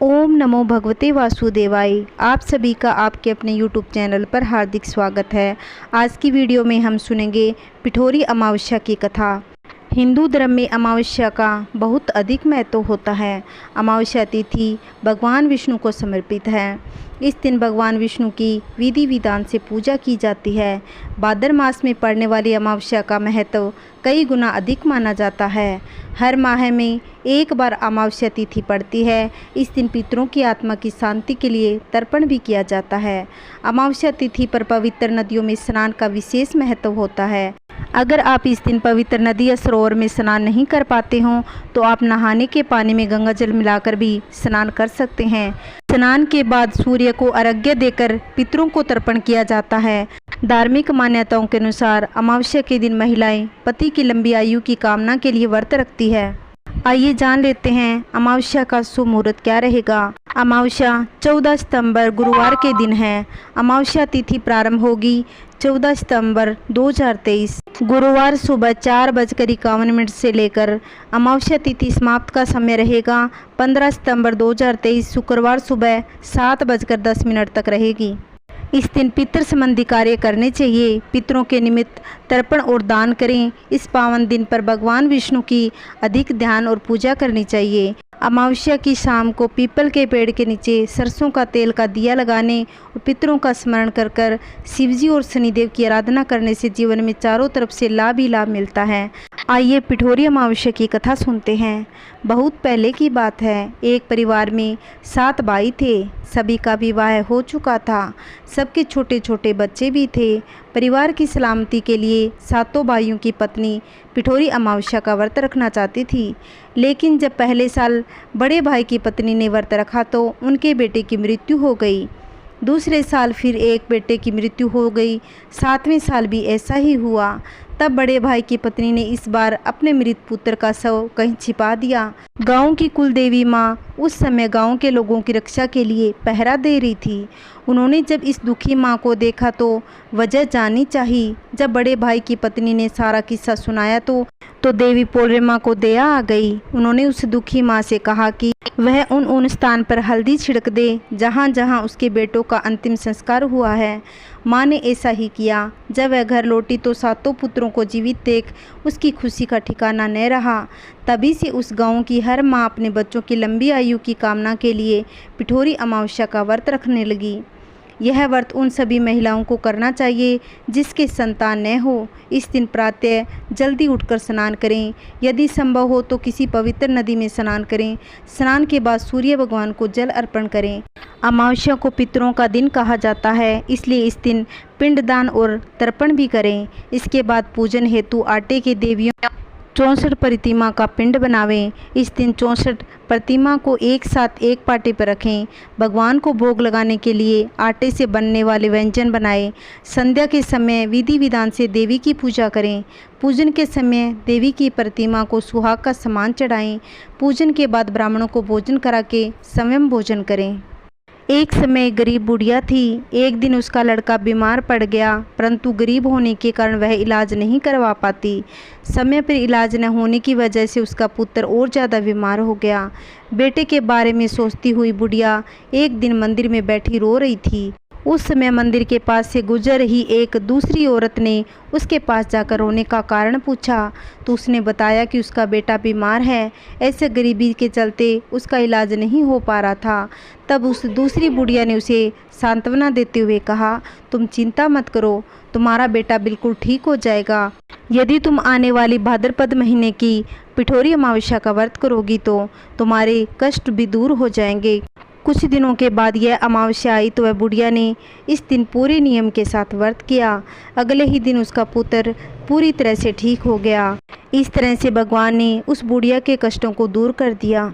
ओम नमो भगवते वासुदेवाय। आप सभी का आपके अपने यूट्यूब चैनल पर हार्दिक स्वागत है। आज की वीडियो में हम सुनेंगे पिठोरी अमावस्या की कथा। हिंदू धर्म में अमावस्या का बहुत अधिक महत्व होता है। अमावस्या तिथि भगवान विष्णु को समर्पित है। इस दिन भगवान विष्णु की विधि विधान से पूजा की जाती है। भाद्र मास में पड़ने वाली अमावस्या का महत्व कई गुना अधिक माना जाता है। हर माह में एक बार अमावस्या तिथि पड़ती है। इस दिन पितरों की आत्मा की शांति के लिए तर्पण भी किया जाता है। अमावस्या तिथि पर पवित्र नदियों में स्नान का विशेष महत्व होता है। अगर आप इस दिन पवित्र नदी या सरोवर में स्नान नहीं कर पाते हों तो आप नहाने के पानी में गंगा जल मिलाकर भी स्नान कर सकते हैं। स्नान के बाद सूर्य को अर्घ्य देकर पितरों को तर्पण किया जाता है। धार्मिक मान्यताओं के अनुसार अमावस्या के दिन महिलाएं पति की लंबी आयु की कामना के लिए व्रत रखती है। आइए जान लेते हैं अमावस्या का शुभ मुहूर्त क्या रहेगा। अमावस्या 14 सितंबर गुरुवार के दिन है। अमावस्या तिथि प्रारंभ होगी 14 सितंबर 2023 गुरुवार सुबह 4:51 से लेकर अमावस्या तिथि समाप्त का समय रहेगा 15 सितंबर 2023 शुक्रवार सुबह 7:10 तक रहेगी। इस दिन पितृ संबंधी कार्य करने चाहिए। पितरों के निमित्त तर्पण और दान करें। इस पावन दिन पर भगवान विष्णु की अधिक ध्यान और पूजा करनी चाहिए। अमावस्या की शाम को पीपल के पेड़ के नीचे सरसों का तेल का दिया लगाने और पितरों का स्मरण कर कर शिवजी और शनिदेव की आराधना करने से जीवन में चारों तरफ से लाभ ही लाभ मिलता है। आइए पिठोरी अमावस्या की कथा सुनते हैं। बहुत पहले की बात है। एक परिवार में 7 भाई थे। सभी का विवाह हो चुका था। सबके छोटे छोटे बच्चे भी थे। परिवार की सलामती के लिए सातों भाइयों की पत्नी पिठोरी अमावस्या का व्रत रखना चाहती थी। लेकिन जब पहले साल बड़े भाई की पत्नी ने व्रत रखा तो उनके बेटे की मृत्यु हो गई। दूसरे साल फिर एक बेटे की मृत्यु हो गई। 7वें साल भी ऐसा ही हुआ। तब बड़े भाई की पत्नी ने इस बार अपने मृत पुत्र का शव कहीं छिपा दिया। गांव की कुलदेवी माँ उस समय गांव के लोगों की रक्षा के लिए पहरा दे रही थी। उन्होंने जब इस दुखी माँ को देखा तो वजह जाननी चाहिए। जब बड़े भाई की पत्नी ने सारा किस्सा सुनाया तो देवी पूर्णिमा को दया आ गई। उन्होंने उस दुखी माँ से कहा कि वह उन स्थान पर हल्दी छिड़क दे जहाँ जहाँ उसके बेटों का अंतिम संस्कार हुआ है। माँ ने ऐसा ही किया। जब वह घर लौटी तो सातों पुत्रों को जीवित देख उसकी खुशी का ठिकाना न रहा। तभी से उस गांव की हर माँ अपने बच्चों की लंबी आयु की कामना के लिए पिठोरी अमावस्या का व्रत रखने लगी। यह व्रत उन सभी महिलाओं को करना चाहिए जिसके संतान न हो। इस दिन प्रातः जल्दी उठकर स्नान करें। यदि संभव हो तो किसी पवित्र नदी में स्नान करें। स्नान के बाद सूर्य भगवान को जल अर्पण करें। अमावस्या को पितरों का दिन कहा जाता है, इसलिए इस दिन पिंडदान और तर्पण भी करें। इसके बाद पूजन हेतु आटे के देवियों 64 प्रतिमा का पिंड बनावें। इस दिन 64 प्रतिमा को एक साथ एक पाटे पर रखें। भगवान को भोग लगाने के लिए आटे से बनने वाले व्यंजन बनाएं। संध्या के समय विधि विधान से देवी की पूजा करें। पूजन के समय देवी की प्रतिमा को सुहाग का सामान चढ़ाएं। पूजन के बाद ब्राह्मणों को भोजन करा के स्वयं भोजन करें। एक समय गरीब बुढ़िया थी। एक दिन उसका लड़का बीमार पड़ गया, परंतु गरीब होने के कारण वह इलाज नहीं करवा पाती। समय पर इलाज न होने की वजह से उसका पुत्र और ज़्यादा बीमार हो गया। बेटे के बारे में सोचती हुई बुढ़िया एक दिन मंदिर में बैठी रो रही थी। उस समय मंदिर के पास से गुजर रही एक दूसरी औरत ने उसके पास जाकर रोने का कारण पूछा तो उसने बताया कि उसका बेटा बीमार है। ऐसे गरीबी के चलते उसका इलाज नहीं हो पा रहा था। तब उस दूसरी बुढ़िया ने उसे सांत्वना देते हुए कहा, तुम चिंता मत करो, तुम्हारा बेटा बिल्कुल ठीक हो जाएगा। यदि तुम आने वाली भाद्रपद महीने की पिठोरी अमावस्या का व्रत करोगी तो तुम्हारे कष्ट भी दूर हो जाएंगे। कुछ दिनों के बाद यह अमावस्या आई तो वह बुढ़िया ने इस दिन पूरे नियम के साथ व्रत किया। अगले ही दिन उसका पुत्र पूरी तरह से ठीक हो गया। इस तरह से भगवान ने उस बुढ़िया के कष्टों को दूर कर दिया।